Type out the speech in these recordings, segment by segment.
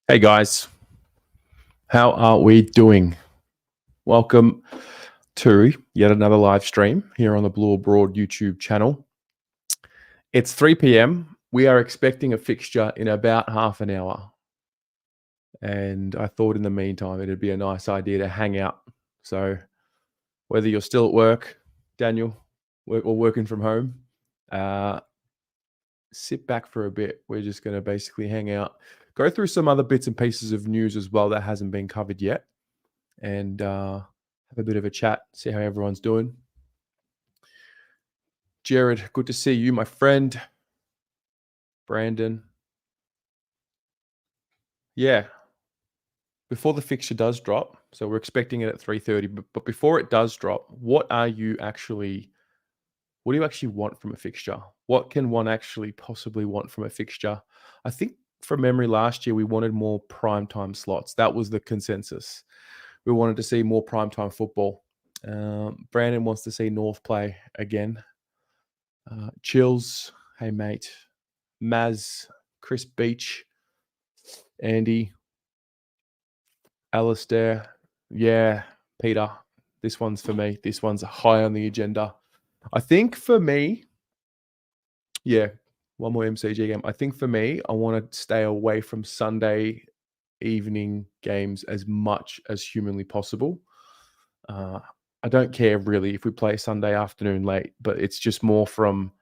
Hey guys, how are we doing? Welcome to yet another live stream here on the Blue Abroad YouTube channel. It's 3 p.m. We are expecting a fixture in about half an hour. And I thought in the meantime it'd be a nice idea to hang out. So whether you're still at work, Daniel, or working from home, sit back for a bit. We're just going to basically hang out, go through some other bits and pieces of news as well that hasn't been covered yet, and have a bit of a chat, see how everyone's doing. Jared, good to see you, my friend. Brandon. Yeah. Before the fixture does drop, so we're expecting it at 3:30, but before it does drop, what do you actually want from a fixture? What can one actually possibly want from a fixture? I think from memory last year, we wanted more primetime slots. That was the consensus. We wanted to see more primetime football. Brandon wants to see North play again. Chills, hey mate. Maz, Chris Beach, Andy, Alistair. Yeah, Peter. This one's for me. This one's high on the agenda. I think for me, yeah, one more MCG game. I think for me, I want to stay away from Sunday evening games as much as humanly possible. I don't care really if we play Sunday afternoon late, but it's just more from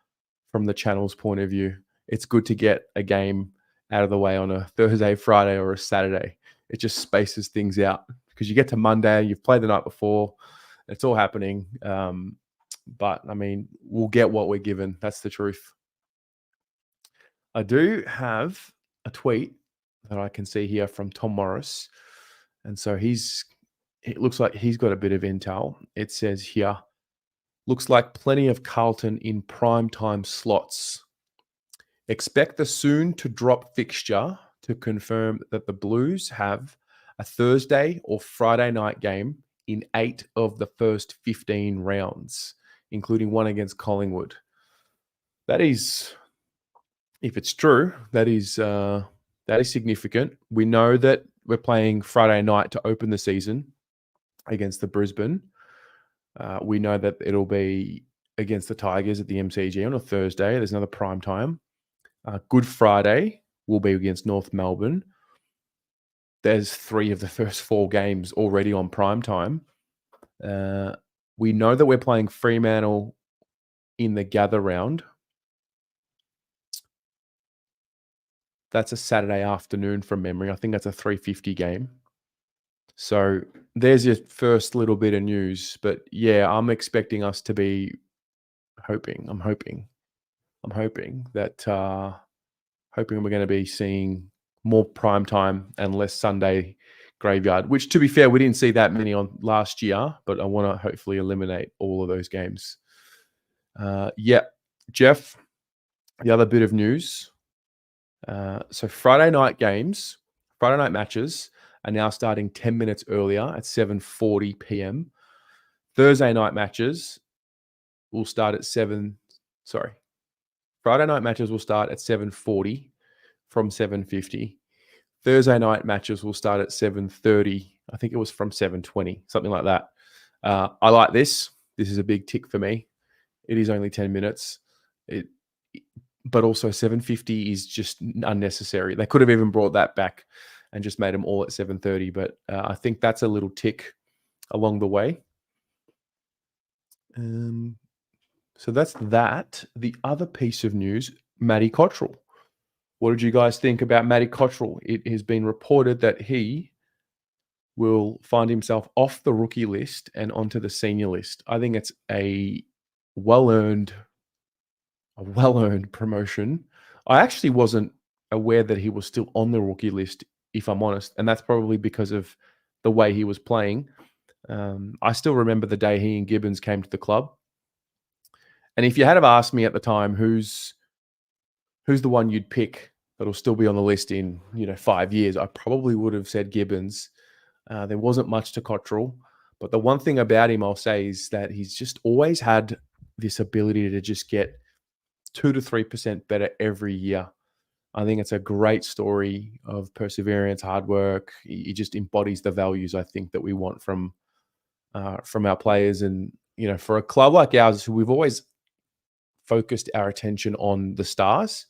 the channel's point of view. It's good to get a game out of the way on a Thursday, Friday, or a Saturday. It just spaces things out because you get to Monday, you've played the night before, it's all happening. But I mean, we'll get what we're given. That's the truth. I do have a tweet that I can see here from Tom Morris. And so it looks like he's got a bit of intel. It says here, looks like plenty of Carlton in prime time slots. Expect the soon to drop fixture to confirm that the Blues have a Thursday or Friday night game in 8 of the first 15 rounds, including one against Collingwood. That is, if it's true, that is significant. We know that we're playing Friday night to open the season against the Brisbane. We know that it'll be against the Tigers at the MCG on a Thursday. There's another prime time. Good Friday will be against North Melbourne. There's 3 of the first 4 games already on prime time. We know that we're playing Fremantle in the gather round. That's a Saturday afternoon from memory. I think that's a 3:50 game. So there's your first little bit of news. But yeah, I'm expecting us to be I'm hoping that we're going to be seeing more prime time and less Sunday graveyard, which to be fair, we didn't see that many on last year, but I want to hopefully eliminate all of those games. Yeah, Jeff, the other bit of news. So Friday night matches are now starting 10 minutes earlier at 7:40 p.m. Thursday night matches will start at Friday night matches will start at 7:40 from 7:50. Thursday night matches will start at 7:30. I think it was from 7:20, something like that. I like this. This is a big tick for me. It is only 10 minutes. But also 7:50 is just unnecessary. They could have even brought that back and just made them all at 7:30. But I think that's a little tick along the way. So that's that. The other piece of news, Matty Cottrell. What did you guys think about Matty Cottrell? It has been reported that he will find himself off the rookie list and onto the senior list. I think it's a well-earned promotion. I actually wasn't aware that he was still on the rookie list, if I'm honest, and that's probably because of the way he was playing. I still remember the day he and Gibbons came to the club. And if you had have asked me at the time, who's the one you'd pick that'll still be on the list in 5 years, I probably would have said Gibbons. There wasn't much to Cottrell, but the one thing about him I'll say is that he's just always had this ability to just get 2 to 3% better every year. I think it's a great story of perseverance, hard work. He just embodies the values I think that we want from our players. And for a club like ours, who we've always focused our attention on the stars,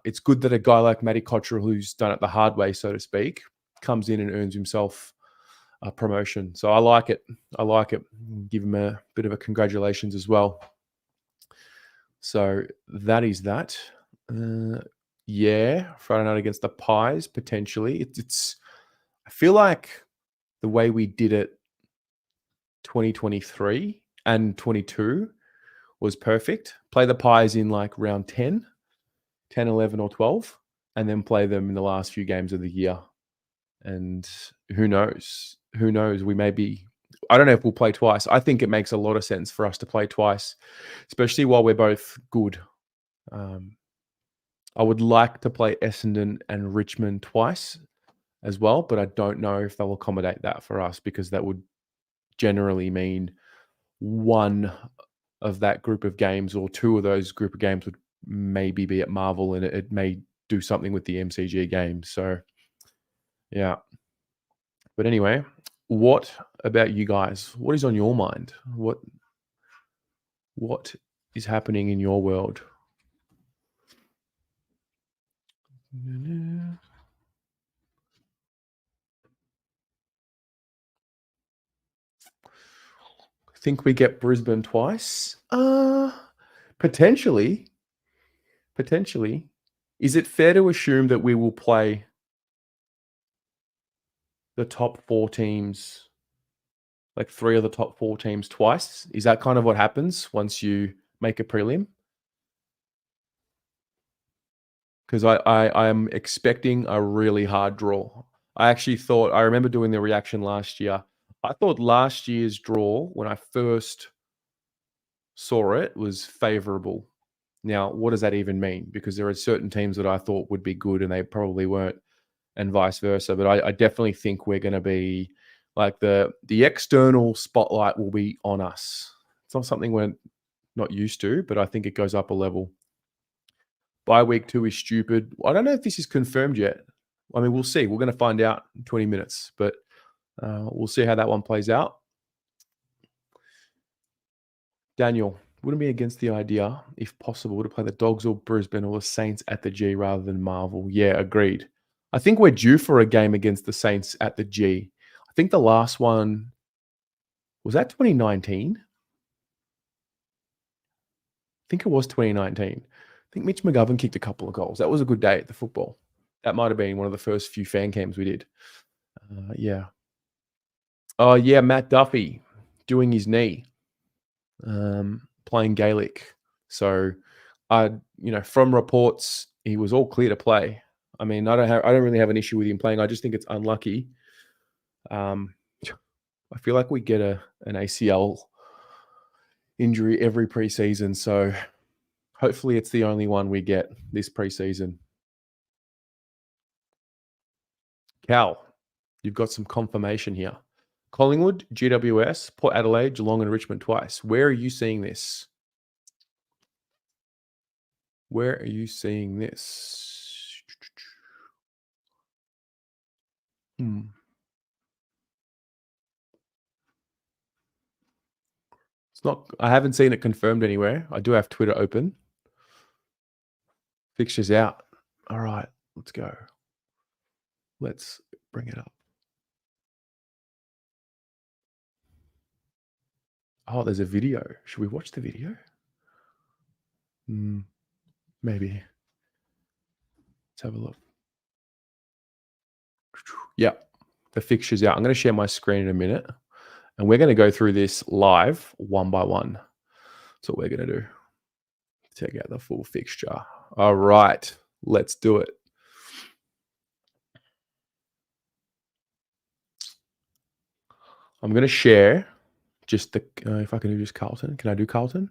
it's good that a guy like Matty Cottrell, who's done it the hard way, so to speak, comes in and earns himself a promotion. So I like it. I like it. Give him a bit of a congratulations as well. So that is that. Yeah, Friday night against the Pies, potentially. It's I feel like the way we did it 2023 and 22 was perfect. Play the Pies in like round 10, 11 or 12, and then play them in the last few games of the year. And who knows? Who knows? We may be... I don't know if we'll play twice. I think it makes a lot of sense for us to play twice, especially while we're both good. I would like to play Essendon and Richmond twice as well, but I don't know if they'll accommodate that for us, because that would generally mean one of that group of games or two of those group of games would maybe be at Marvel, and it may do something with the MCG games. So, yeah. But anyway, what about you guys? What is on your mind? What is happening in your world? Think we get Brisbane twice? Potentially. Potentially. Is it fair to assume that we will play the top 4 teams, like 3 of the top 4 teams twice? Is that kind of what happens once you make a prelim? Because I am expecting a really hard draw. I remember doing the reaction last year. I thought last year's draw, when I first saw it, was favourable. Now, what does that even mean? Because there are certain teams that I thought would be good and they probably weren't, and vice versa. But I definitely think we're going to be like the external spotlight will be on us. It's not something we're not used to, but I think it goes up a level. Bye week 2 is stupid. I don't know if this is confirmed yet. I mean, we'll see. We're going to find out in 20 minutes, but we'll see how that one plays out. Daniel, wouldn't be against the idea, if possible, to play the Dogs or Brisbane or the Saints at the G rather than Marvel. Yeah, agreed. I think we're due for a game against the Saints at the G. I think the last one, was that 2019? I think it was 2019. I think Mitch McGovern kicked a couple of goals. That was a good day at the football. That might have been one of the first few fan cams we did. Yeah. Oh, yeah, Matt Duffy doing his knee, playing Gaelic. So, from reports, he was all clear to play. I mean, I don't really have an issue with him playing. I just think it's unlucky. I feel like we get an ACL injury every preseason, so hopefully it's the only one we get this preseason. Cal, you've got some confirmation here. Collingwood, GWS, Port Adelaide, Geelong and Richmond twice. Where are you seeing this? Where are you seeing this? It's not. I haven't seen it confirmed anywhere. I do have Twitter open. Fixtures out. All right, let's go. Let's bring it up. Oh, there's a video. Should we watch the video? Maybe. Let's have a look. Yeah, the fixture's out. I'm going to share my screen in a minute, and we're going to go through this live one by one. That's what we're going to do. Check out the full fixture. All right, let's do it. I'm going to share just the, if I can do just Carlton. Can I do Carlton?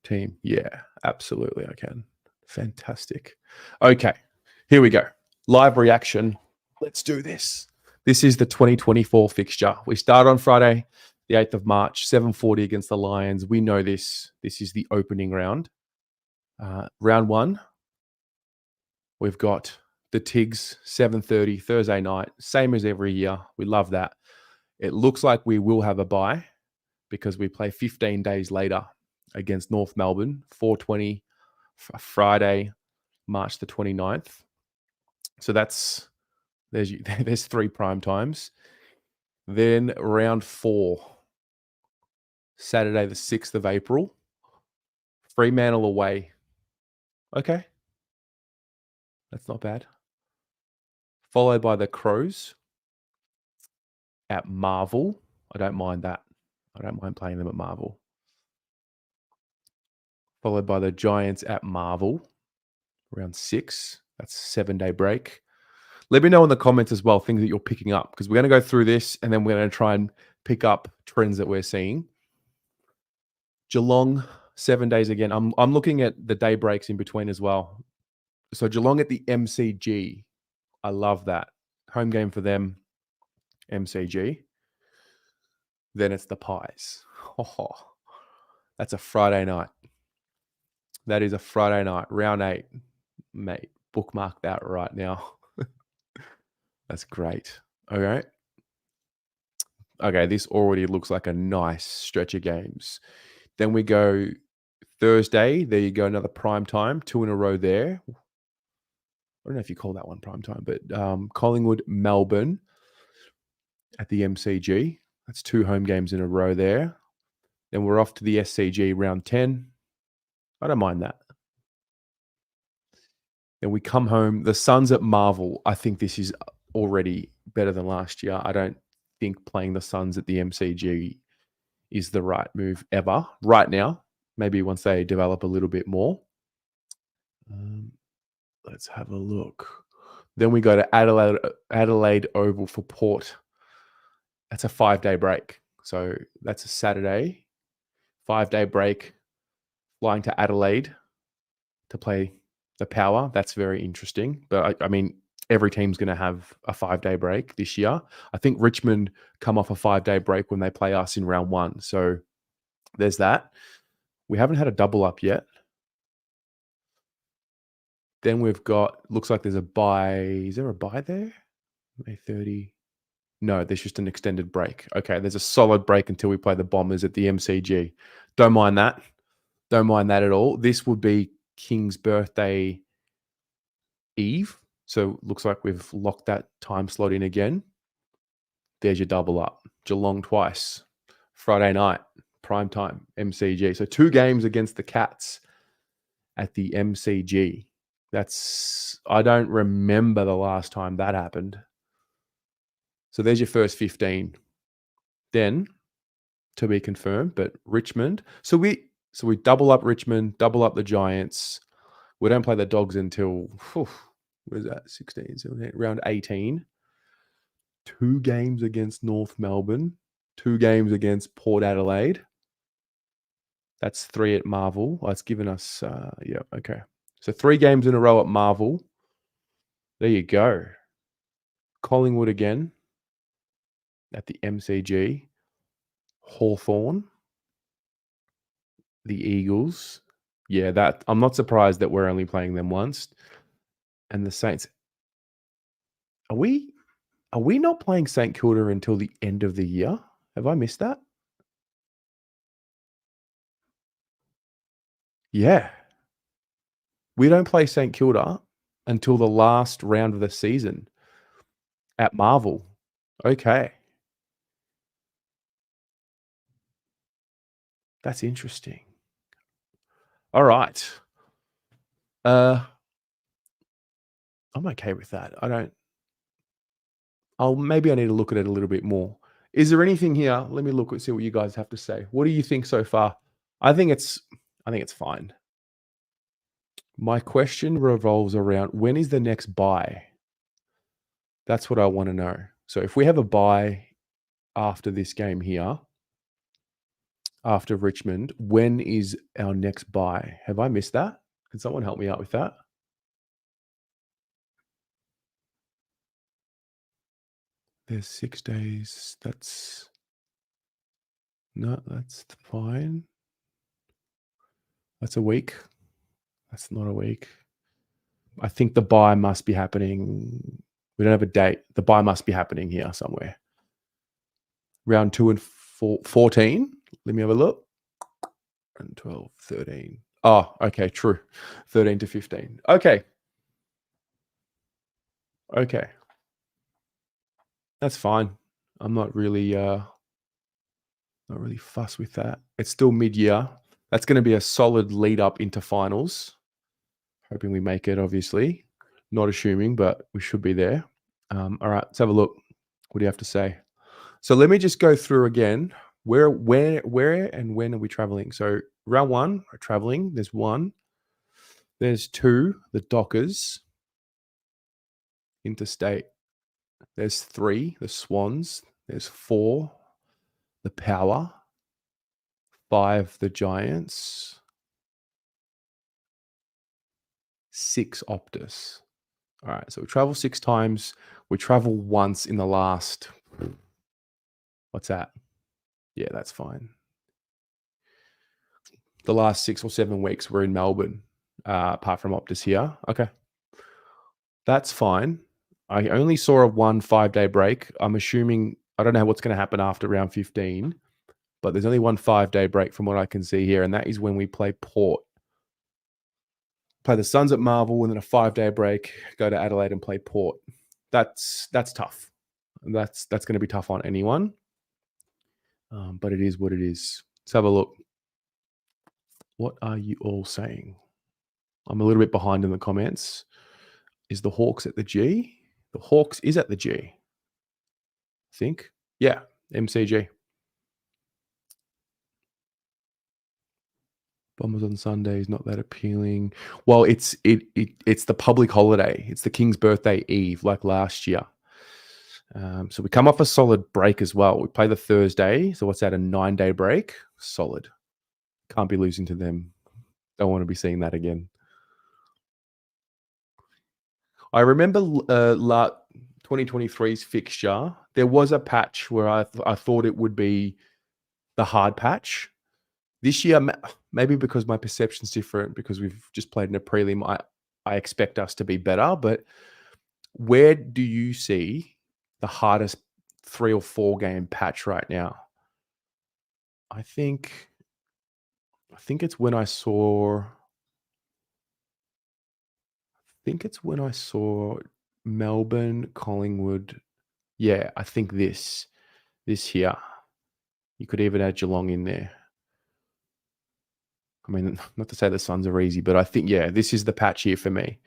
Team. Yeah, absolutely I can. Fantastic. Okay, here we go. Live reaction. Let's do this. This is the 2024 fixture. We start on Friday, the 8th of March, 7:40 against the Lions. We know this. This is the opening round. Round 1, we've got the Tigs, 7:30 Thursday night, same as every year. We love that. It looks like we will have a bye because we play 15 days later against North Melbourne, 4:20 Friday, March the 29th. So there's 3 prime times. Then round 4, Saturday the 6th of April, Fremantle away. Okay, that's not bad. Followed by the Crows at Marvel. I don't mind that. I don't mind playing them at Marvel. Followed by the Giants at Marvel, round 6. That's a 7-day break. Let me know in the comments as well, things that you're picking up, because we're going to go through this and then we're going to try and pick up trends that we're seeing. Geelong, 7 days again. I'm looking at the day breaks in between as well. So Geelong at the MCG. I love that. Home game for them, MCG. Then it's the Pies. Oh, that's a Friday night. That is a Friday night. Round 8. Mate, bookmark that right now. That's great. Okay. Okay, this already looks like a nice stretch of games. Then we go Thursday. There you go, another prime time. 2 in a row there. I don't know if you call that one prime time, but Collingwood, Melbourne at the MCG. That's 2 home games in a row there. Then we're off to the SCG round 10. I don't mind that. Then we come home. The Suns at Marvel. I think this is already better than last year. I don't think playing the Suns at the MCG is the right move ever right now. Maybe once they develop a little bit more. Let's have a look. Then we go to Adelaide Oval for Port. That's a 5-day break. So that's a Saturday, 5-day break, flying to Adelaide to play the Power. That's very interesting. But I mean, every team's going to have a 5-day break this year. I think Richmond come off a 5-day break when they play us in round 1. So there's that. We haven't had a double up yet. Then we've got, looks like there's a bye. Is there a bye there? May 30. No, there's just an extended break. Okay, there's a solid break until we play the Bombers at the MCG. Don't mind that. Don't mind that at all. This would be King's birthday eve. So looks like we've locked that time slot in again. There's your double up. Geelong twice. Friday night, prime time, MCG. So 2 games against the Cats at the MCG. I don't remember the last time that happened. So there's your first 15. Then, to be confirmed, but Richmond. So we double up Richmond, double up the Giants. We don't play the Dogs until, what is that, 16, 17, round 18. 2 games against North Melbourne. 2 games against Port Adelaide. That's 3 at Marvel. Oh, it's given us, yeah, okay. So 3 games in a row at Marvel. There you go. Collingwood again at the MCG. Hawthorn. The Eagles. Yeah, that I'm not surprised that we're only playing them once. And the Saints. Are we not playing St Kilda until the end of the year? Have I missed that? Yeah. We don't play St Kilda until the last round of the season at Marvel. Okay. That's interesting. All right. I'm okay with that. Maybe I need to look at it a little bit more. Is there anything here? Let me look and see what you guys have to say. What do you think so far? I think it's fine. My question revolves around, when is the next buy? That's what I want to know. So if we have a buy after this game here, after Richmond, when is our next buy? Have I missed that? Can someone help me out with that? There's 6 days. That's fine. That's a week. That's not a week. I think the buy must be happening. We don't have a date. The buy must be happening here somewhere. Round 2 and 14. Let me have a look. And 12, 13. Oh, okay, true. 13 to 15. Okay. Okay. That's fine. I'm not really fussed with that. It's still mid-year. That's going to be a solid lead up into finals. Hoping we make it, obviously. Not assuming, but we should be there. All right, let's have a look. What do you have to say? So let me just go through again. Where, and when are we traveling? So round 1, we're traveling. There's 1. There's 2, the Dockers, interstate. There's 3, the Swans. There's 4, the Power. 5, the Giants. 6, Optus. All right, so we travel 6 times. We travel once in the last, what's that? Yeah, that's fine. The last 6 or 7 weeks we're in Melbourne, apart from Optus here. Okay. That's fine. I only saw a 1 5-day break. I'm assuming, I don't know what's going to happen after round 15, but there's only 1 5-day break from what I can see here, and that is when we play Port. Play the Suns at Marvel, and then a 5-day break, go to Adelaide and play Port. That's tough. That's going to be tough on anyone. But it is what it is. Let's have a look. What are you all saying? I'm a little bit behind in the comments. Is the Hawks at the G? The Hawks is at the G. I think. Yeah, MCG. Bombers on Sunday is not that appealing. Well, it's the public holiday. It's the King's birthday eve, like last year. So we come off a solid break as well. We play the Thursday. So what's that? A 9-day break? Solid. Can't be losing to them. Don't want to be seeing that again. I remember 2023's fixture. There was a patch where I thought it would be the hard patch. This year, maybe because my perception's different, because we've just played in a prelim, I expect us to be better. But where do you see the hardest 3 or 4 game patch right now? I think it's when I saw. Melbourne, Collingwood. Yeah, I think this here. You could even add Geelong in there. I mean, not to say the Suns are easy, but I think, yeah, this is the patch here for me.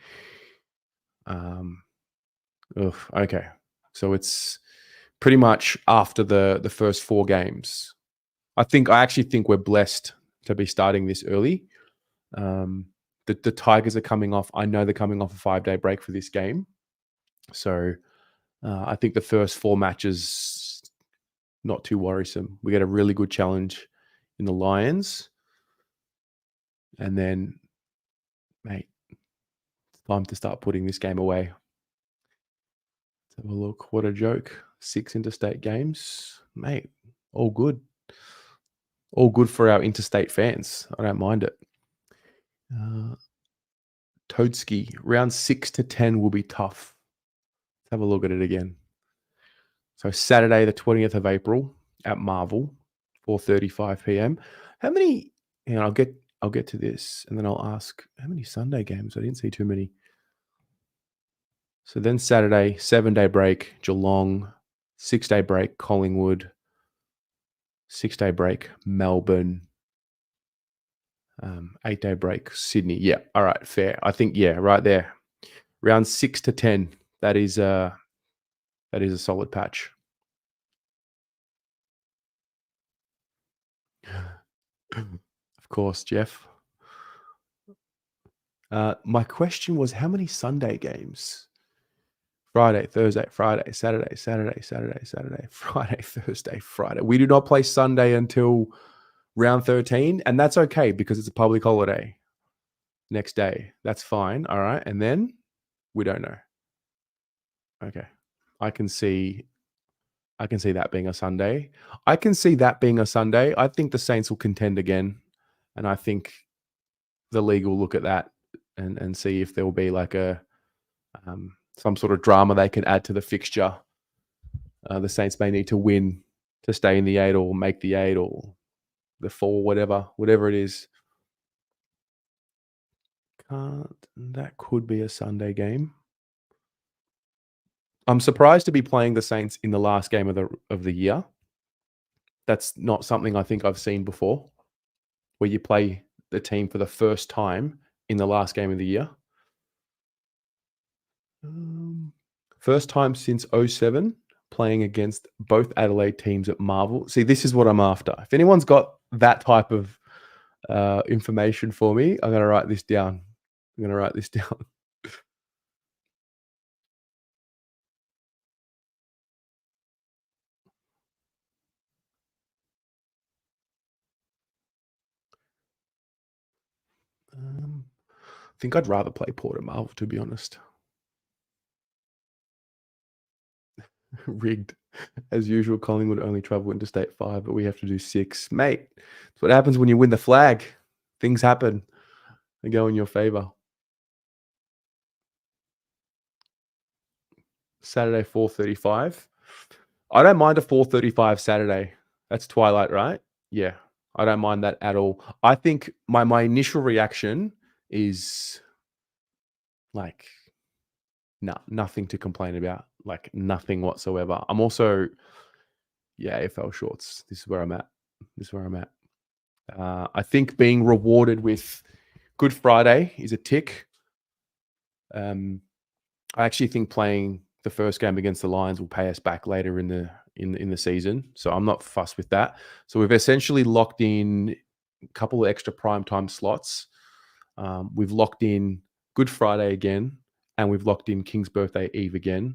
Okay. So it's pretty much after the first 4 games. I actually think we're blessed to be starting this early. The Tigers are coming off. I know they're coming off a 5-day break for this game. So I think the first 4 matches, not too worrisome. We get a really good challenge in the Lions. And then, mate, it's time to start putting this game away. Let's have a look. What a joke. 6 interstate games. Mate, all good. All good for our interstate fans. I don't mind it. Toadski, round 6 to 10 will be tough. Let's have a look at it again. So Saturday, the 20th of April at Marvel, 4:35 p.m. How many? And I'll get to this, and then I'll ask how many Sunday games. I didn't see too many. So then Saturday, 7-day break, Geelong, 6-day break, Collingwood, 6-day break, Melbourne, 8-day break, Sydney. Yeah, all right, fair. I think, yeah, right there. Round 6 to 10, that is a solid patch. Of course, Jeff. My question was, how many Sunday games? Friday, Thursday, Friday, Saturday, Saturday, Saturday, Saturday, Friday, Thursday, Friday. We do not play Sunday until round 13, and that's okay because it's a public holiday. Next day, that's fine. All right, and then we don't know. Okay, I can see that being a Sunday. I think the Saints will contend again, and I think the league will look at that and see if there will be like a some sort of drama they can add to the fixture. The Saints may need to win to stay in the 8 or make the 8 or the 4, whatever it is. That could be a Sunday game. I'm surprised to be playing the Saints in the last game of the year. That's not something I think I've seen before, where you play the team for the first time in the last game of the year. First time since 07 playing against both Adelaide teams at Marvel. See, this is what I'm after. If anyone's got that type of information for me, I'm going to write this down. I think I'd rather play Port at Marvel, to be honest. Rigged. As usual, Collingwood only travel interstate 5, but we have to do 6. Mate, that's what happens when you win the flag. Things happen. They go in your favour. Saturday, 4:35. I don't mind a 4:35 Saturday. That's twilight, right? Yeah. I don't mind that at all. I think my initial reaction is like, nothing to complain about. Like nothing whatsoever. I'm also, AFL shorts. This is where I'm at. I think being rewarded with Good Friday is a tick. I actually think playing the first game against the Lions will pay us back later in the season. So I'm not fussed with that. So we've essentially locked in a couple of extra primetime slots. We've locked in Good Friday again, and we've locked in King's Birthday Eve again.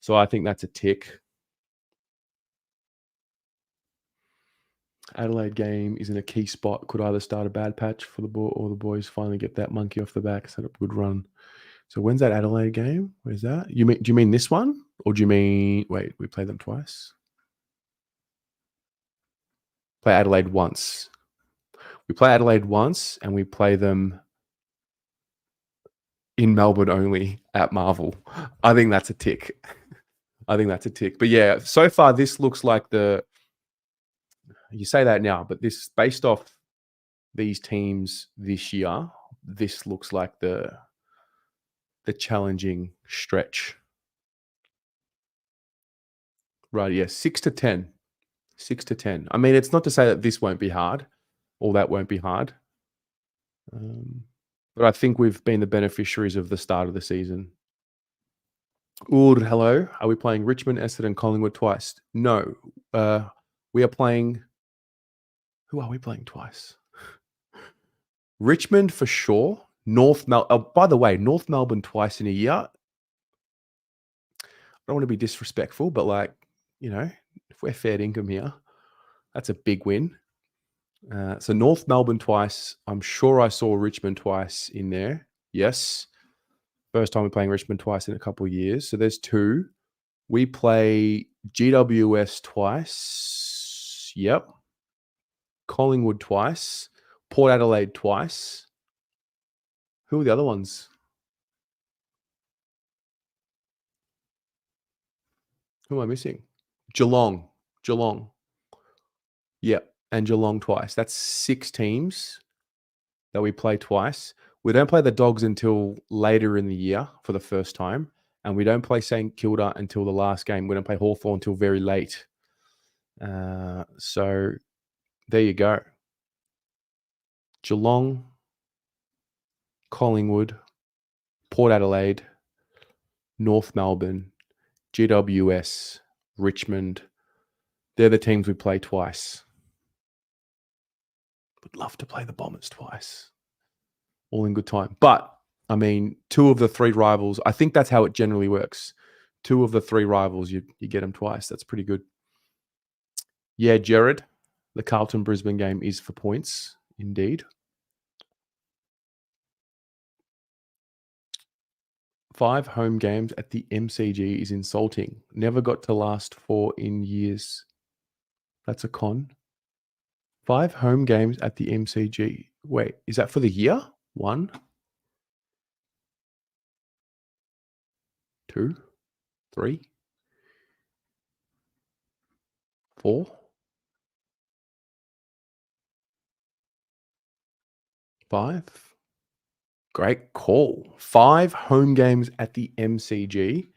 So I think that's a tick. Adelaide game is in a key spot. Could either start a bad patch for the ball or the boys finally get that monkey off the back, set up a good run. So when's that Adelaide game? Where's that? Do you mean this one? Or do you mean, wait, we play them twice? Play Adelaide once. We play Adelaide once and we play them in Melbourne only at Marvel. I think that's a tick. But yeah, so far this looks like you say that now, but this, based off these teams this year, this looks like the challenging stretch. Right, yeah, 6 to 10. 6 to 10. I mean, it's not to say that this won't be hard or that won't be hard. But I think we've been the beneficiaries of the start of the season. Ood, hello. Are we playing Richmond, Essendon, Collingwood twice? No. We are playing... Who are we playing twice? Richmond for sure. By the way, North Melbourne twice in a year. I don't want to be disrespectful, but if we're fair income here, that's a big win. So North Melbourne twice. I'm sure I saw Richmond twice in there. Yes. First time we're playing Richmond twice in a couple of years. So there's 2. We play GWS twice. Yep. Collingwood twice. Port Adelaide twice. Who are the other ones? Who am I missing? Geelong. Yep. And Geelong twice. That's 6 teams that we play twice. We don't play the Dogs until later in the year for the first time. And we don't play St Kilda until the last game. We don't play Hawthorn until very late. So there you go. Geelong, Collingwood, Port Adelaide, North Melbourne, GWS, Richmond. They're the teams we play twice. Would love to play the Bombers twice. All in good time. But, I mean, 2 of the 3 rivals, I think that's how it generally works. 2 of the 3 rivals, you get them twice. That's pretty good. Yeah, Jared, the Carlton-Brisbane game is for points, indeed. 5 home games at the MCG is insulting. Never got to last 4 in years. That's a con. 5 home games at the MCG. Wait, is that for the year? 1, 2, 3, 4, 5. Great call. 5 home games at the MCG.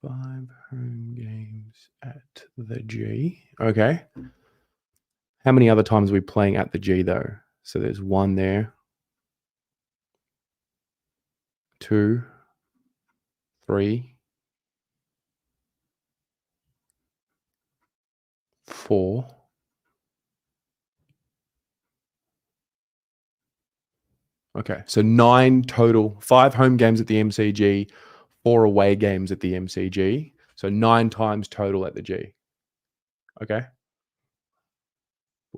5 home games at the G. Okay. How many other times are we playing at the G though? So there's 1 there. 2, 3, 4. Okay. So 9 total. 5 home games at the MCG, 4 away games at the MCG. So 9 times total at the G. Okay.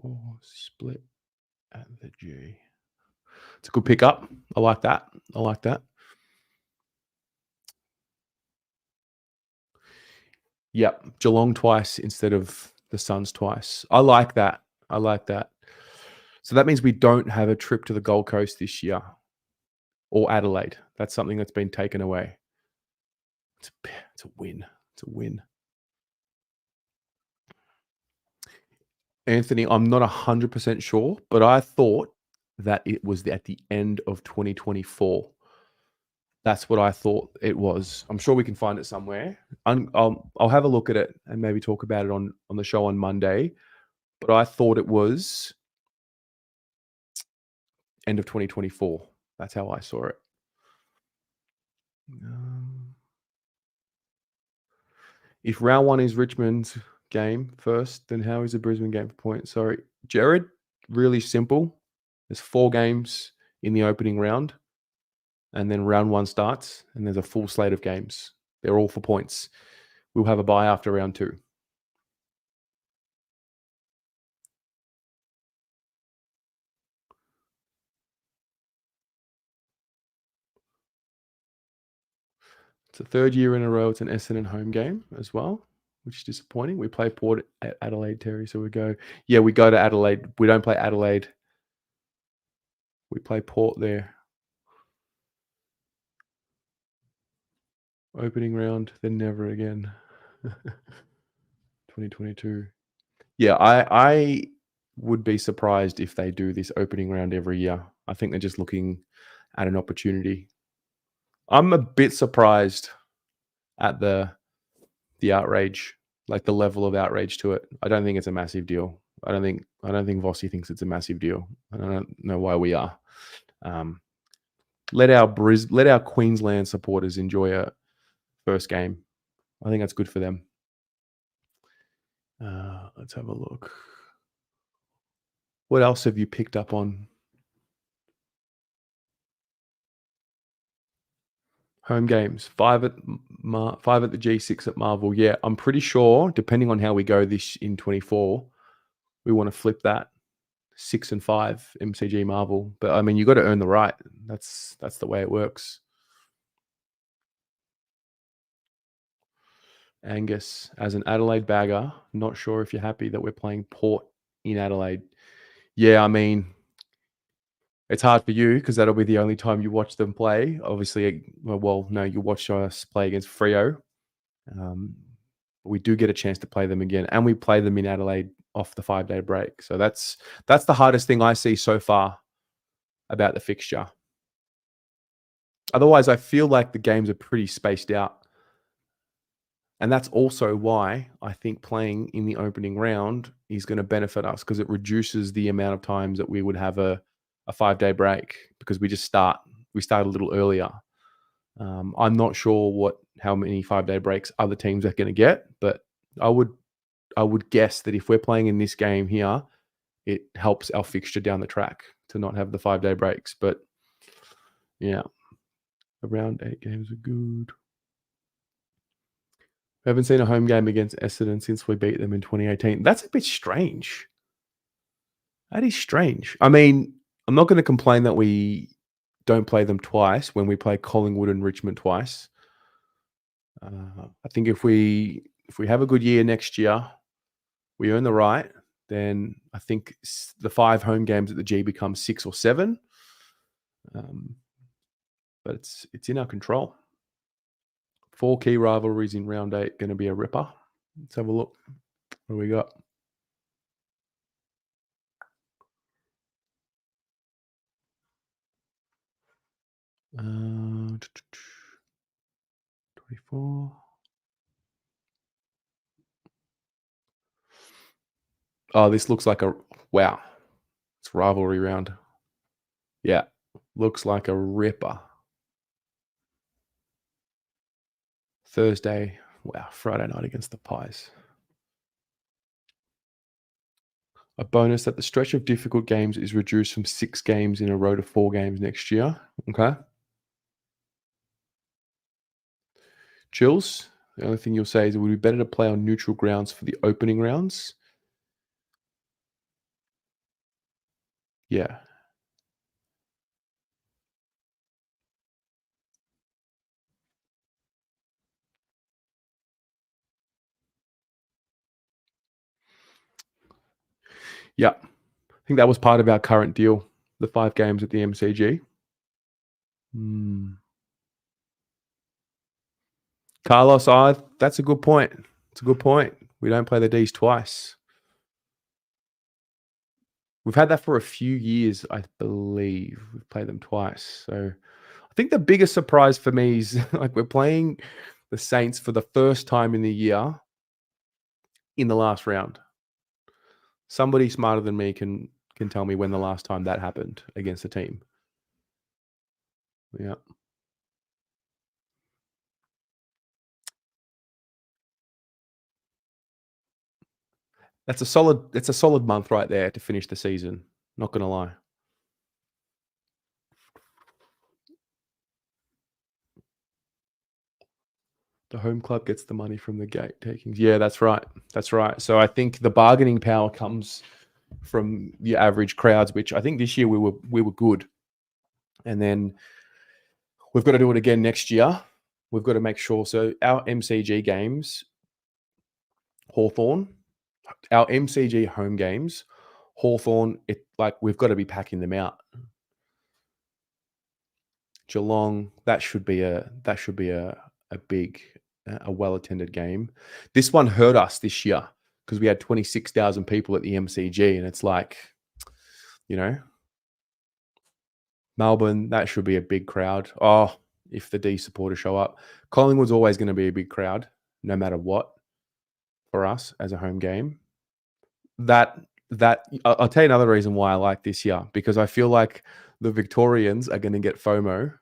4 split at the G. It's a good pickup. I like that. I like that. Yep. Geelong twice instead of the Suns twice. I like that. I like that. So that means we don't have a trip to the Gold Coast this year or Adelaide. That's something that's been taken away. It's a win. It's a win. Anthony, I'm not 100% sure, but I thought that it was at the end of 2024. That's what I thought it was. I'm sure we can find it somewhere. I'll have a look at it and maybe talk about it on the show on Monday. But I thought it was end of 2024. That's how I saw it. If round 1 is Richmond's game first, then how is the Brisbane game for points? Sorry, Jared, really simple. There's 4 games in the opening round, and then round 1 starts, and there's a full slate of games. They're all for points. We'll have a bye after round 2. It's the 3rd year in a row. It's an Essendon home game as well, which is disappointing. We play Port at Adelaide, Terry. So we go to Adelaide. We don't play Adelaide. We play Port there. Opening round, then never again. 2022. Yeah, I would be surprised if they do this opening round every year. I think they're just looking at an opportunity. I'm a bit surprised at the outrage, like the level of outrage to it. I don't think it's a massive deal. I don't think Vossi thinks it's a massive deal. I don't know why we are. Let our Queensland supporters enjoy a first game. I think that's good for them. Let's have a look. What else have you picked up on? Home games, 5 at the G, 6 at Marvel. Yeah, I'm pretty sure, depending on how we go this in 24, we want to flip that 6 and 5 MCG Marvel. But I mean, you got to earn the right. That's the way it works. Angus, as an Adelaide bagger, not sure if you're happy that we're playing Port in Adelaide. Yeah, I mean, it's hard for you because that'll be the only time you watch them play. Obviously, well, no, you watch us play against Freo. We do get a chance to play them again, and we play them in Adelaide off the 5-day break. So that's the hardest thing I see so far about the fixture. Otherwise, I feel like the games are pretty spaced out. And that's also why I think playing in the opening round is going to benefit us because it reduces the amount of times that we would have a 5-day break because we start a little earlier. I'm not sure how many 5-day breaks other teams are going to get, but I would guess that if we're playing in this game here, it helps our fixture down the track to not have the 5-day breaks. But yeah, around 8 games are good. We haven't seen a home game against Essendon since we beat them in 2018. That's a bit strange. That is strange. I mean, I'm not going to complain that we don't play them twice when we play Collingwood and Richmond twice. I think if we have a good year next year, we earn the right, then I think the 5 home games at the G become 6 or 7. But it's in our control. 4 key rivalries in round 8 going to be a ripper. Let's have a look. What do we got? Uh, 24. Oh, this looks like a wow. It's rivalry round. Yeah, looks like a ripper. Thursday. Wow, Friday night against the Pies. A bonus that the stretch of difficult games is reduced from 6 games in a row to 4 games next year. Okay. Chills. The only thing you'll say is it would be better to play on neutral grounds for the opening rounds. Yeah. Yeah. I think that was part of our current deal, the 5 games at the MCG. Carlos, that's a good point. It's a good point. We don't play the Ds twice. We've had that for a few years, I believe. We've played them twice. So I think the biggest surprise for me is like we're playing the Saints for the first time in the year in the last round. Somebody smarter than me can tell me when the last time that happened against a team. Yeah. It's a solid month right there to finish the season. Not gonna lie. The home club gets the money from the gate takings. Yeah, that's right. That's right. So I think the bargaining power comes from the average crowds, which I think this year we were good. And then we've got to do it again next year. We've got to make sure. So our MCG games, Hawthorn, our MCG home games, Hawthorn, we've got to be packing them out. Geelong, that should be a big, a well attended game. This one hurt us this year because we had 26,000 people at the MCG, and it's like, you know, Melbourne, that should be a big crowd. Oh, if the D supporters show up, Collingwood's always going to be a big crowd, no matter what, for us as a home game. I'll tell you another reason why I like this year, because I feel like the Victorians are going to get FOMO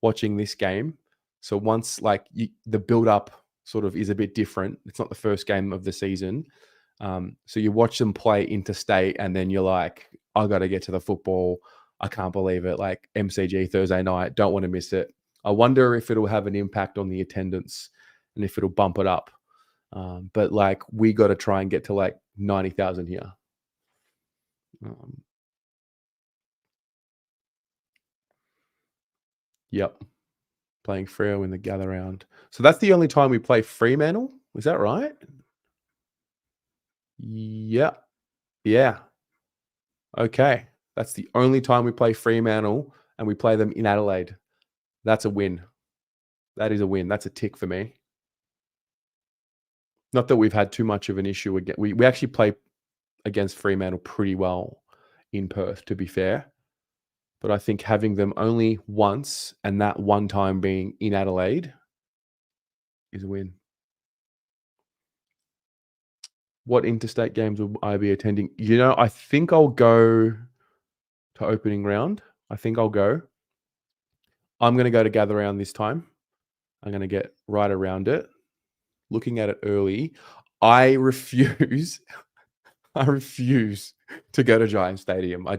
watching this game. So once the build up sort of is a bit different, it's not the first game of the season. So you watch them play interstate, and then you're like, I got to get to the football. I can't believe it. Like MCG Thursday night, don't want to miss it. I wonder if it'll have an impact on the attendance and if it'll bump it up. But we got to try and get to 90,000 here. Yep. Playing Freo in the gather round. So that's the only time we play Fremantle. Is that right? Yeah. Yeah. Okay. That's the only time we play Fremantle, and we play them in Adelaide. That's a win. That is a win. That's a tick for me. Not that we've had too much of an issue again. We actually play against Fremantle pretty well in Perth, to be fair. But I think having them only once, and that one time being in Adelaide, is a win. What interstate games will I be attending? I think I'll go to opening round. I think I'll go. I'm going to go to gather round this time. I'm going to get right around it. Looking at it early, I refuse. I refuse to go to Giant Stadium. I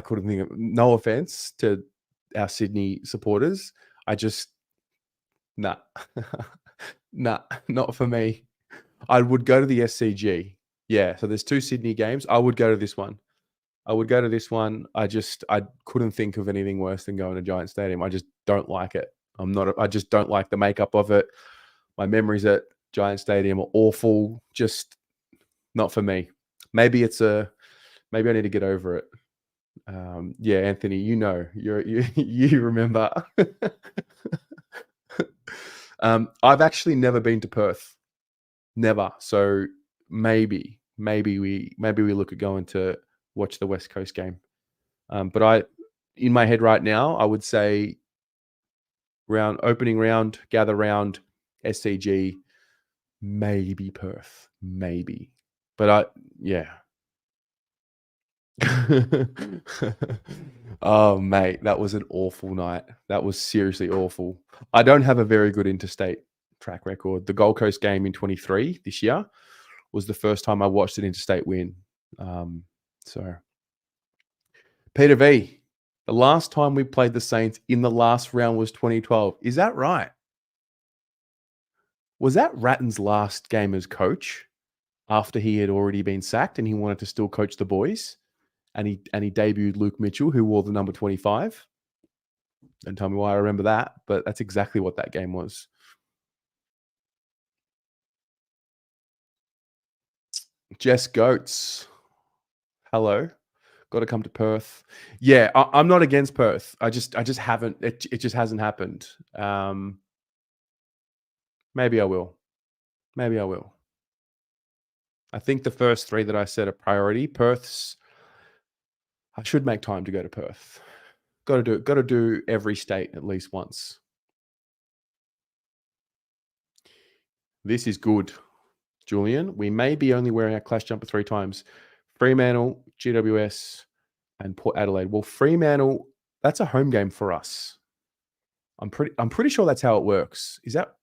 couldn't think of. No offense to our Sydney supporters. Nah, nah, not for me. I would go to the SCG. Yeah, so there's 2 Sydney games. I would go to this one. I couldn't think of anything worse than going to Giant Stadium. I just don't like it. I just don't like the makeup of it. My memories at Giant Stadium are awful. Just not for me. Maybe I need to get over it. Yeah, Anthony, you remember. I've actually never been to Perth. Never. So maybe we look at going to watch the West Coast game. But in my head right now, I would say opening round, gather round, SCG, maybe Perth, maybe. But yeah. Oh, mate, that was an awful night. That was seriously awful. I don't have a very good interstate track record. The Gold Coast game in 23 this year was the first time I watched an interstate win. So, Peter V, the last time we played the Saints in the last round was 2012. Is that right? Was that Ratton's last game as coach after he had already been sacked and he wanted to still coach the boys? And he debuted Luke Mitchell, who wore the number 25. Don't tell me why I remember that, but that's exactly what that game was. Jess Goats. Hello. Got to come to Perth. Yeah, I'm not against Perth. I just haven't. It just hasn't happened. Maybe I will. Maybe I will. I think the first three that I said are priority. Perth's. I should make time to go to Perth. Got to do it. Got to do every state at least once. This is good, Julian. We may be only wearing our clash jumper 3 times. Fremantle, GWS, and Port Adelaide. Well, Fremantle, that's a home game for us. I'm pretty sure that's how it works. Is that?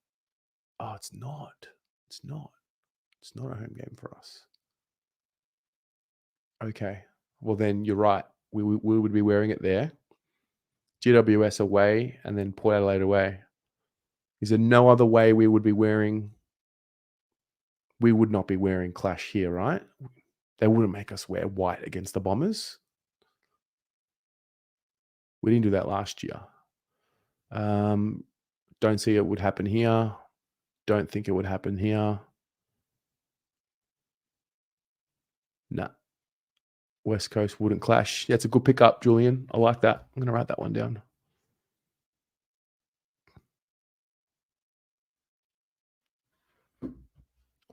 Oh, it's not. It's not. It's not a home game for us. Okay. Well, then you're right. We would be wearing it there. GWS away and then Port Adelaide away. Is there no other way we would be wearing? We would not be wearing clash here, right? They wouldn't make us wear white against the Bombers. We didn't do that last year. Don't see it would happen here. Don't think it would happen here. Nah. West Coast wouldn't clash. Yeah, it's a good pickup, Julian. I like that. I'm going to write that one down.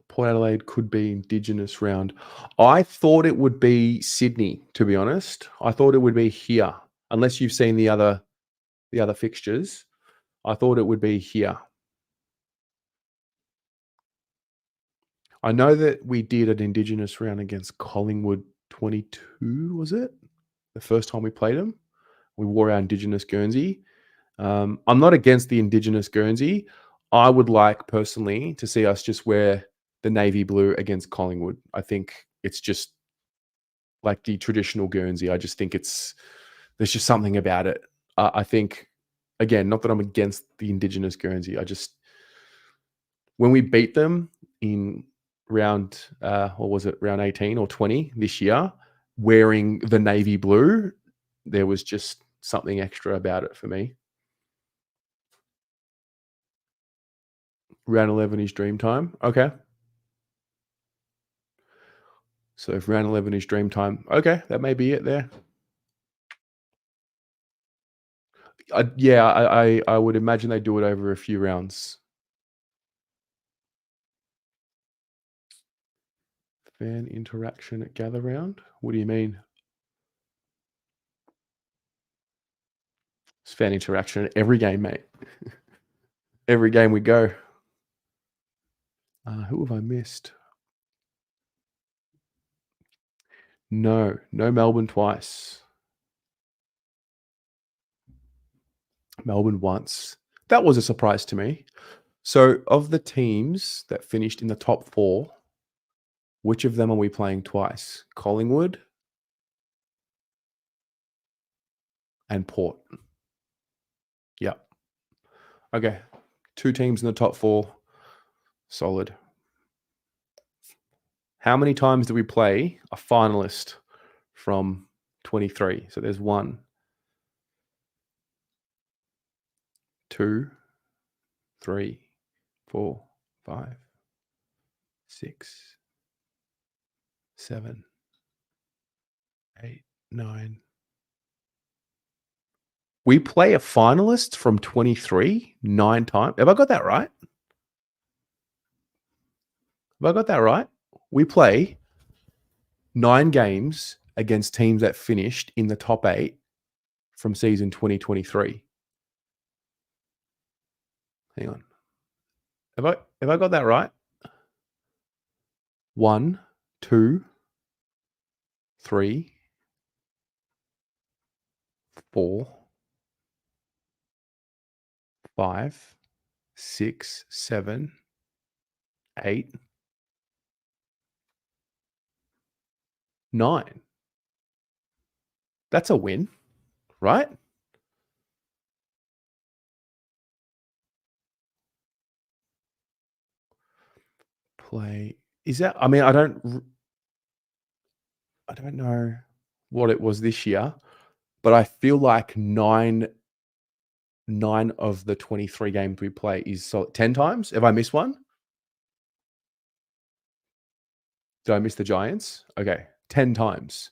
Port Adelaide could be Indigenous round. I thought it would be Sydney, to be honest. I thought it would be here. Unless you've seen the other fixtures, I thought it would be here. I know that we did an Indigenous round against Collingwood 22, was it? The first time we played them. We wore our Indigenous Guernsey. I'm not against the Indigenous Guernsey. I would like personally to see us just wear the navy blue against Collingwood. I think it's just like the traditional Guernsey. I just think there's just something about it. I think, again, not that I'm against the Indigenous Guernsey. When we beat them in round, what was it, round 18 or 20 this year, wearing the navy blue, there was just something extra about it for me. Round 11 is dream time. Okay. So if round 11 is dream time, okay, that may be it there. I would imagine they do it over a few rounds. Fan interaction at gather round? What do you mean? It's fan interaction at every game, mate. Every game we go. Who have I missed? No Melbourne twice. Melbourne once. That was a surprise to me. So of the teams that finished in the top 4, which of them are we playing twice? Collingwood and Port. Yep. Okay. 2 teams in the top 4. Solid. How many times do we play a finalist from 23? So there's 1, 2, 3, 4, 5, 6, 7, 8, 9. We play a finalist from 23 9 times. Have I got that right? Have I got that right? We play 9 games against teams that finished in the top 8 from season 2023. Hang on. Have I got that right? 1, 2, 3, 4, 5, 6, 7, 8, 9. That's a win, right? Play. Is that, I mean, I don't know what it was this year, but I feel like 9 of the 23 games we play is 10 times. Have I missed one? Did I miss the Giants? Okay, 10 times.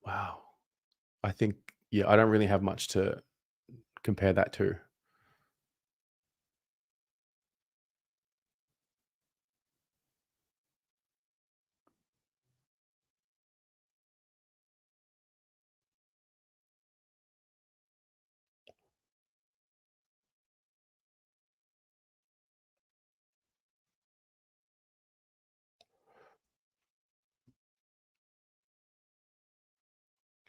Wow. I think, yeah, I don't really have much to compare that to.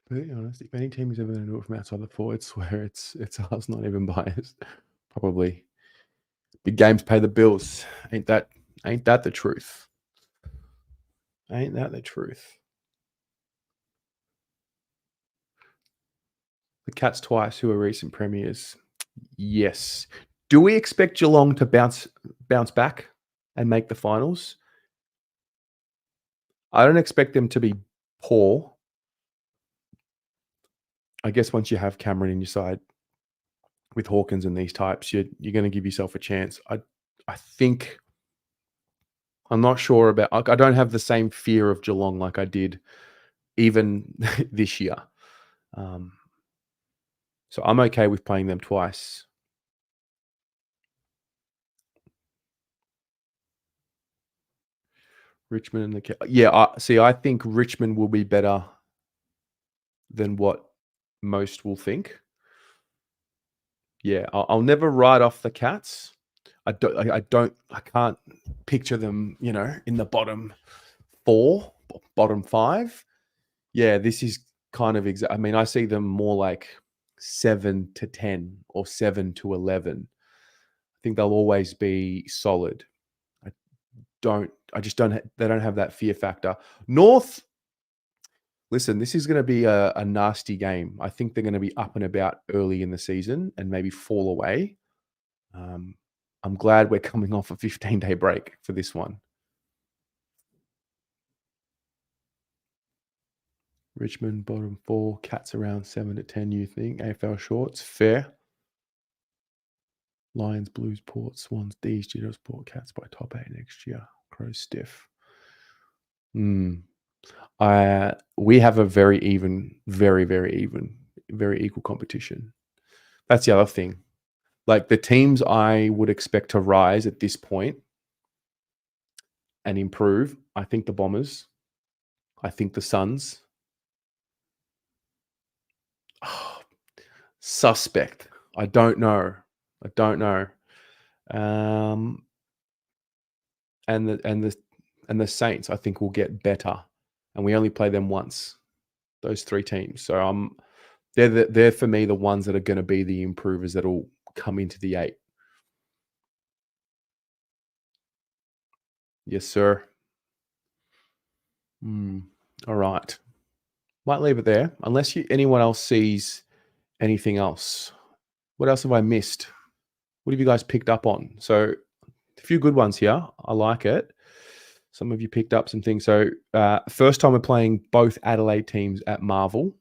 To be honest, if any team is ever going to do it from outside the four, it's where it's us, not even biased. Probably. Big games pay the bills. Ain't that the truth? Ain't that the truth? The Cats twice, who are recent premiers. Yes. Do we expect Geelong to bounce back and make the finals? I don't expect them to be poor. I guess once you have Cameron in your side with Hawkins and these types, you're going to give yourself a chance. I think I'm not sure about. I don't have the same fear of Geelong like I did even this year. So I'm okay with playing them twice. Richmond and the I think Richmond will be better than what most will think. Yeah, I'll never write off the Cats. I can't picture them, in the bottom 4, bottom 5. Yeah, this is kind of I mean, I see them more like 7 to 10 or 7 to 11. I think they'll always be solid. I just don't. They don't have that fear factor. North. Listen, this is going to be a nasty game. I think they're going to be up and about early in the season and maybe fall away. I'm glad we're coming off a 15-day break for this one. Richmond, bottom 4. Cats around 7 to 10, you think? AFL shorts, fair. Lions, Blues, Port, Swans, D's, Jitters, Port, Cats by top 8 next year. Crows stiff. We have a very even, very, very even, very equal competition. That's the other thing. Like the teams I would expect to rise at this point and improve, I think the Bombers, I think the Suns. Oh, suspect. I don't know. And the Saints, I think, will get better, and we only play them once. Those 3 teams. So they're for me the ones that are going to be the improvers that'll come into the 8. Yes, sir. All right. Might leave it there, unless anyone else sees anything else. What else have I missed? What have you guys picked up on? So a few good ones here. I like it. Some of you picked up some things. So first time we're playing both Adelaide teams at Marvel.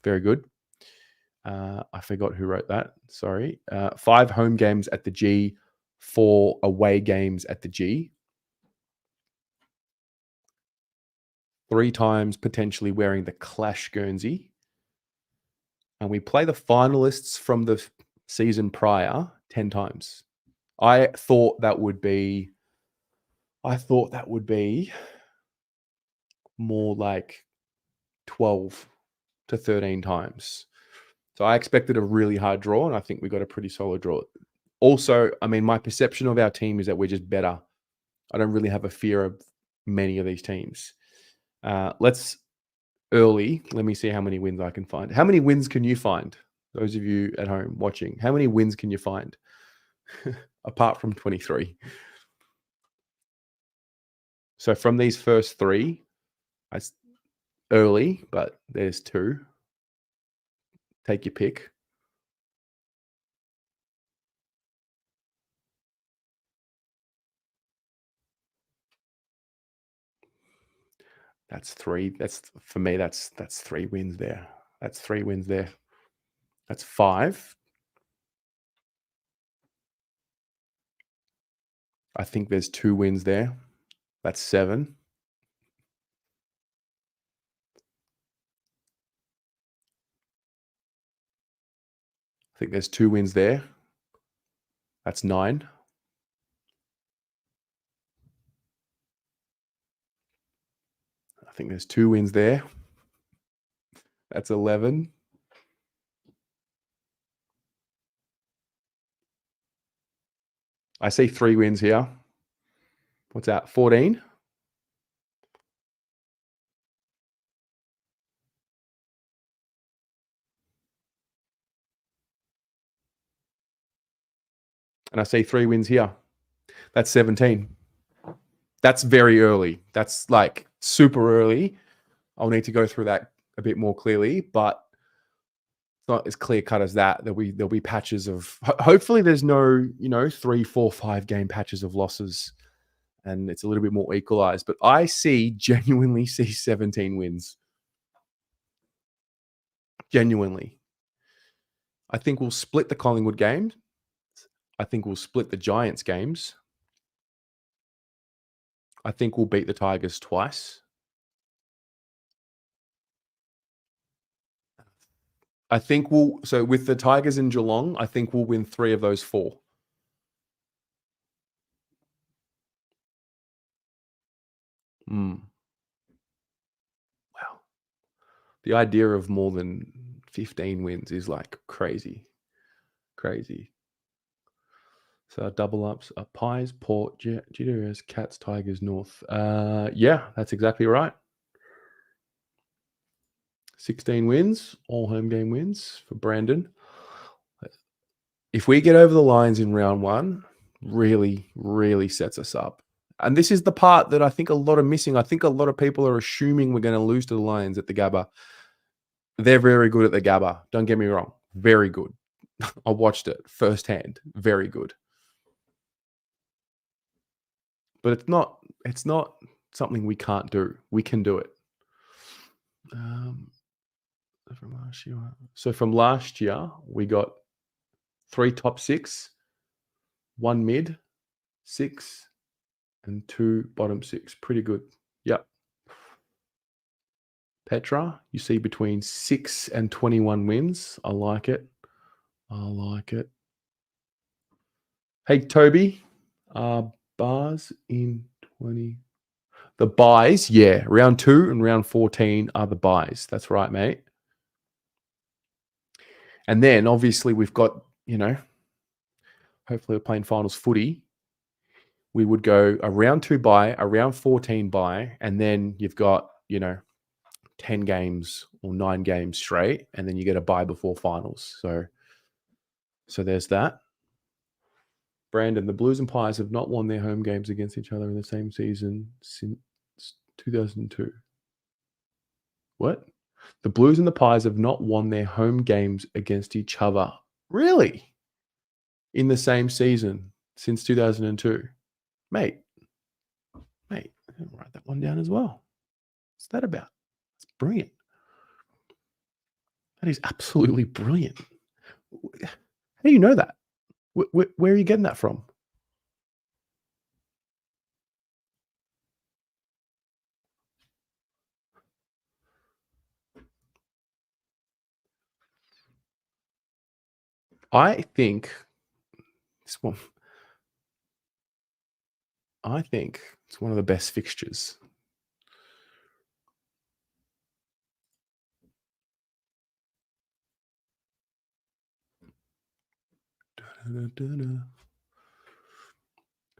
Very good. I forgot who wrote that. Sorry. 5 home games at the G, 4 away games at the G. 3 times potentially wearing the Clash Guernsey. and we play the finalists from the season prior 10 times. I thought that would be more like 12 to 13 times. So I expected a really hard draw, and I think we got a pretty solid draw. Also, I mean, my perception of our team is that we're just better. I don't really have a fear of many of these teams. Let me see how many wins I can find. How many wins can you find? Those of you at home watching, how many wins can you find? Apart from 23. So from these first three, it's early, but there's 2. Take your pick. That's 3. That's for me. That's 3 wins there. That's 3 wins there. That's 5. I think there's 2 wins there. That's 7. I think there's 2 wins there. That's 9. I think there's 2 wins there. That's 11. I see 3 wins here. What's that? 14. And I see 3 wins here. That's 17. That's very early. That's like super early. I'll need to go through that a bit more clearly, but it's not as clear cut as that. There'll be patches of hopefully there's no 3, 4, 5 game patches of losses, and it's a little bit more equalized. But I genuinely see 17 wins. Genuinely, I think we'll split the Collingwood games. I think we'll split the Giants games. I think we'll beat the Tigers twice. I think so with the Tigers in Geelong, I think we'll win 3 of those 4. Wow. The idea of more than 15 wins is like crazy. Crazy. So double ups are Pies, Port, GWS, Cats, Tigers, North. Yeah, that's exactly right. 16 wins, all home game wins for Brandon. If we get over the lines in round 1, really, really sets us up. And this is the part that I think a lot are missing. I think a lot of people are assuming we're going to lose to the Lions at the Gabba. They're very good at the Gabba. Don't get me wrong. Very good. I watched it firsthand. Very good. But it's not something we can't do. We can do it. From last year. So from last year, we got 3 top 6, 1 mid 6, and 2 bottom 6. Pretty good. Yep. Petra, you see between 6 and 21 wins. I like it. Hey, Toby, bars in 20. The buys, yeah. Round 2 and round 14 are the buys. That's right, mate. And then obviously we've got, hopefully we're playing finals footy. We would go a round 2 bye, a round 14 bye, and then you've got, 10 games or 9 games straight, and then you get a bye before finals. So there's that. Brandon, the Blues and Pies have not won their home games against each other in the same season since 2002. What? The Blues and the Pies have not won their home games against each other. Really? In the same season since 2002. Mate, write that one down as well. What's that about? It's brilliant. That is absolutely brilliant. How do you know that? Where are you getting that from? I think this one. I think it's one of the best fixtures.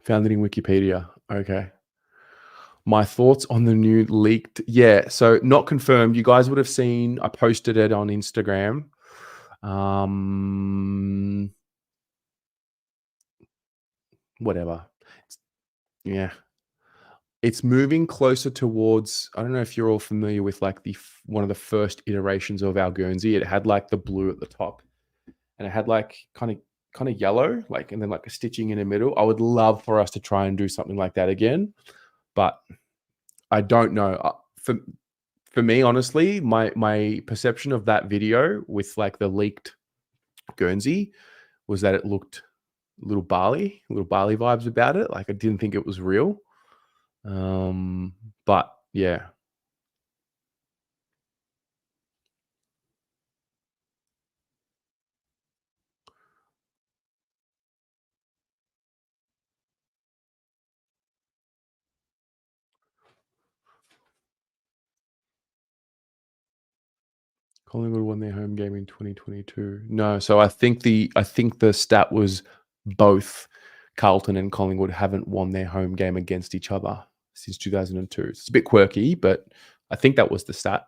Found it in Wikipedia. Okay. My thoughts on the new leaked. Yeah. So not confirmed. You guys would have seen. I posted it on Instagram. Um, whatever. Yeah. It's moving closer towards. I don't know if you're all familiar with like one of the first iterations of our Guernsey. It had like the blue at the top, and it had like kind of yellow, like, and then like a stitching in the middle. I would love for us to try and do something like that again, but I don't know. For me, honestly, my perception of that video with like the leaked Guernsey was that it looked little Bali vibes about it. Like I didn't think it was real. But yeah, Collingwood won their home game in 2022. No, so I think the stat was both Carlton and Collingwood haven't won their home game against each other since 2002. It's a bit quirky, but I think that was the stat.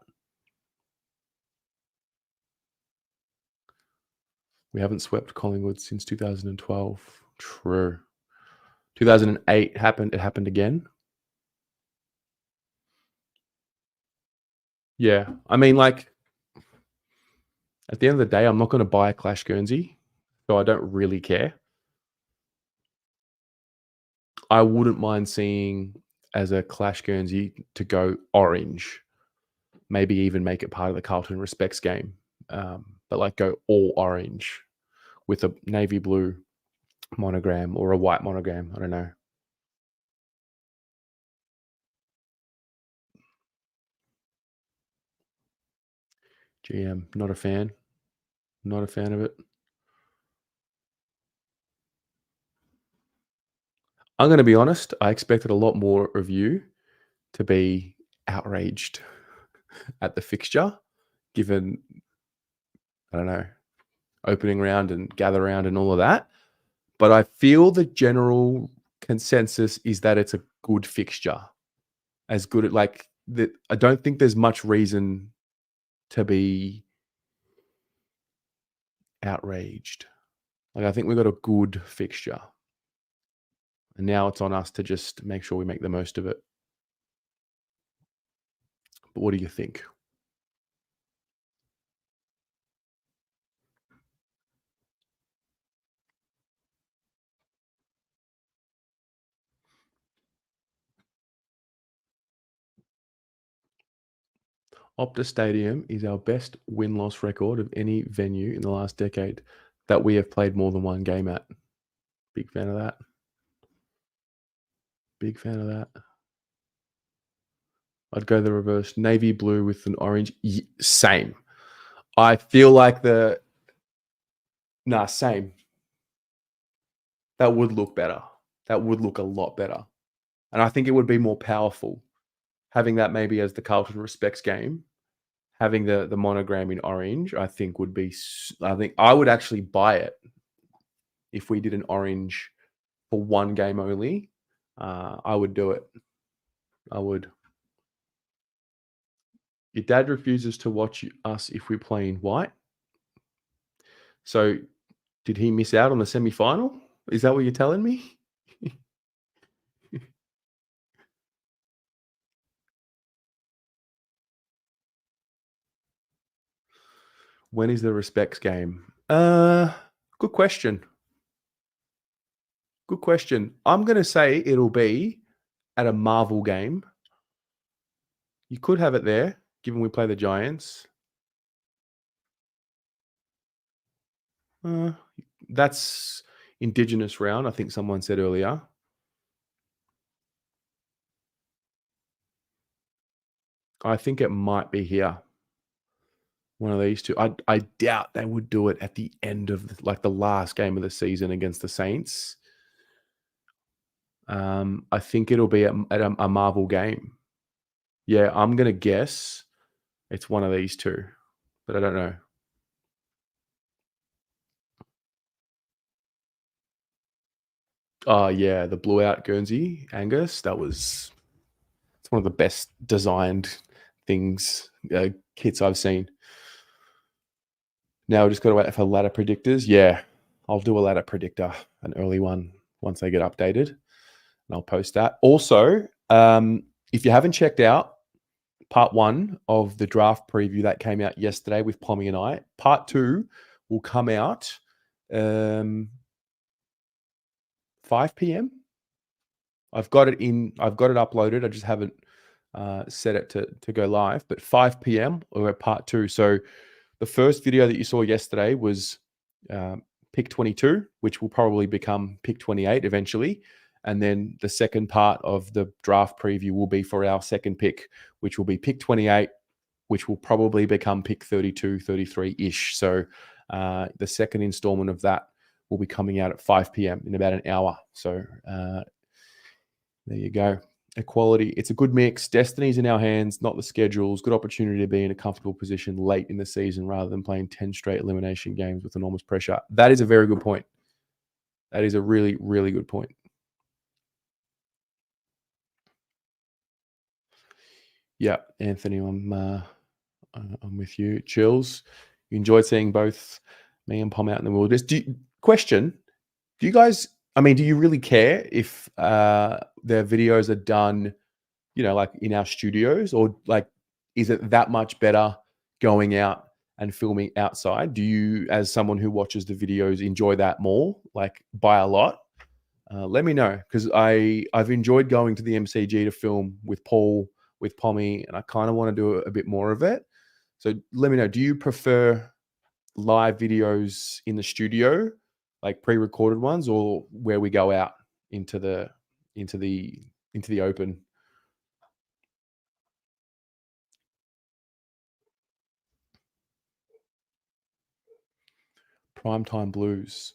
We haven't swept Collingwood since 2012. True. 2008 happened. It happened again. Yeah. I mean, like, at the end of the day, I'm not going to buy a Clash Guernsey, so I don't really care. I wouldn't mind seeing as a Clash Guernsey to go orange, maybe even make it part of the Carlton Respects game, but like go all orange with a navy blue monogram or a white monogram. I don't know. GM, not a fan. Not a fan of it. I'm going to be honest. I expected a lot more of you to be outraged at the fixture, given, I don't know, opening round and gather round and all of that. But I feel the general consensus is that it's a good fixture. As good at like that. I don't think there's much reason to be outraged. Like I think we've got a good fixture. And now it's on us to just make sure we make the most of it. But what do you think? Optus Stadium is our best win-loss record of any venue in the last decade that we have played more than one game at. Big fan of that. Big fan of that. I'd go the reverse. Navy blue with an orange. Same. I feel like same. That would look better. That would look a lot better. And I think it would be more powerful having that maybe as the Carlton Respects game. Having the monogram in orange, I think would be. I think I would actually buy it if we did an orange for one game only. I would do it. I would. Your dad refuses to watch us if we play in white. So, did he miss out on the semi-final? Is that what you're telling me? When is the Respects game? Good question. Good question. I'm going to say it'll be at a Marvel game. You could have it there, given we play the Giants. Uh, that's Indigenous round, I think someone said earlier. I think it might be here. One of these two. I doubt they would do it at the end of like the last game of the season against the Saints. I think it'll be at a Marvel game. Yeah, I'm gonna guess it's one of these two, but I don't know. Oh yeah, the Blue Out Guernsey Angus. It's one of the best designed things kits I've seen. Now we just got to wait for ladder predictors. Yeah, I'll do a ladder predictor, an early one once they get updated, and I'll post that. Also, if you haven't checked out part 1 of the draft preview that came out yesterday with Pommy and I, part 2 will come out 5 p.m. I've got it uploaded. I just haven't set it to go live. But 5 p.m. we're at part 2. So the first video that you saw yesterday was pick 22, which will probably become pick 28 eventually. And then the second part of the draft preview will be for our second pick, which will be pick 28, which will probably become pick 32, 33-ish. So the second installment of that will be coming out at 5 p.m. in about an hour. So there you go. Equality. It's a good mix. Destiny's in our hands, not the schedules. Good opportunity to be in a comfortable position late in the season rather than playing 10 straight elimination games with enormous pressure. That is a very good point. That is a really, really good point. Yeah, Anthony, I'm with you. Chills. You enjoyed seeing both me and Pom out in the wilderness. Question: do you guys? I mean, do you really care if their videos are done, like in our studios, or like, is it that much better going out and filming outside? Do you, as someone who watches the videos, enjoy that more, like by a lot? Let me know, because I've enjoyed going to the MCG to film with Paul, with Pommy, and I kind of want to do a bit more of it. So let me know. Do you prefer live videos in the studio, like pre-recorded ones, or where we go out into the open? Primetime Blues.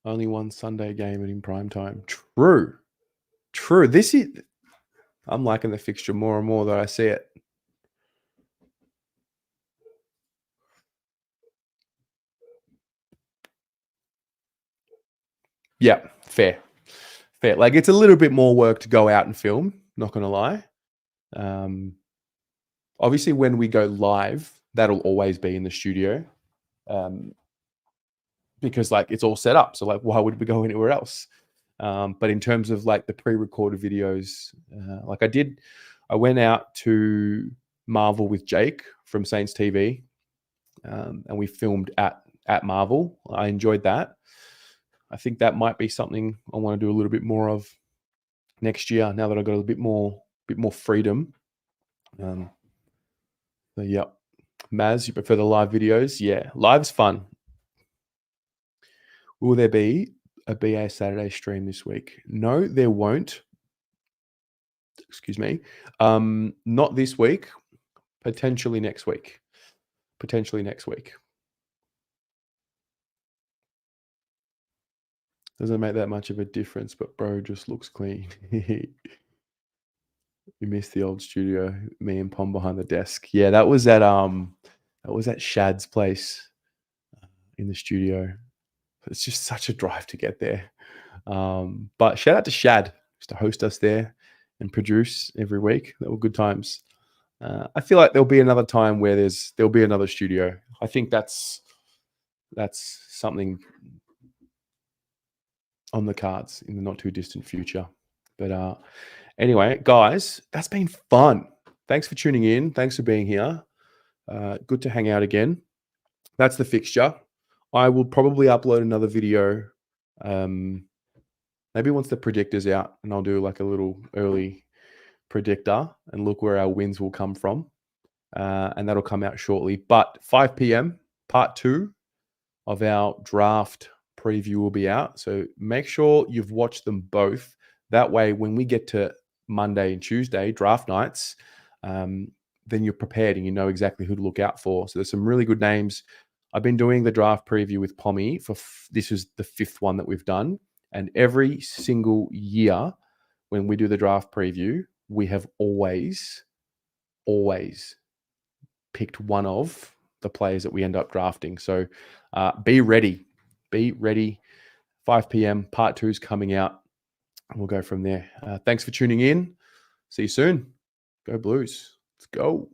Only one Sunday game and in primetime. True. I'm liking the fixture more and more that I see it. Yeah, fair. Like, it's a little bit more work to go out and film, not going to lie. Obviously, when we go live, that'll always be in the studio. Because like it's all set up. So like, why would we go anywhere else? But in terms of like the pre-recorded videos, like I went out to Marvel with Jake from Saints TV, and we filmed at Marvel. I enjoyed that. I think that might be something I want to do a little bit more of next year, now that I've got a bit more freedom. So yeah. Maz, you prefer the live videos? Yeah, live's fun. Will there be a BA Saturday stream this week? No, there won't. Excuse me. Not this week. Potentially next week. Doesn't make that much of a difference, but bro just looks clean. You missed the old studio. Me and Pom behind the desk. Yeah, that was at Shad's place in the studio. It's just such a drive to get there. But shout out to Shad, used to host us there and produce every week. That were good times. I feel like there'll be another time where there'll be another studio. I think that's something on the cards in the not too distant future. But anyway, guys, that's been fun. Thanks for tuning in. Thanks for being here. Good to hang out again. That's the fixture. I will probably upload another video, maybe once the predictor's out, and I'll do like a little early predictor and look where our wins will come from. And that'll come out shortly. But 5 p.m, part 2 of our draft preview will be out. So make sure you've watched them both. That way, when we get to Monday and Tuesday, draft nights, then you're prepared and you know exactly who to look out for. So there's some really good names. I've been doing the draft preview with Pommy for this is the 5th one that we've done. And every single year when we do the draft preview, we have always picked one of the players that we end up drafting. So be ready. Be ready. 5 p.m. Part 2 is coming out. And we'll go from there. Thanks for tuning in. See you soon. Go Blues. Let's go.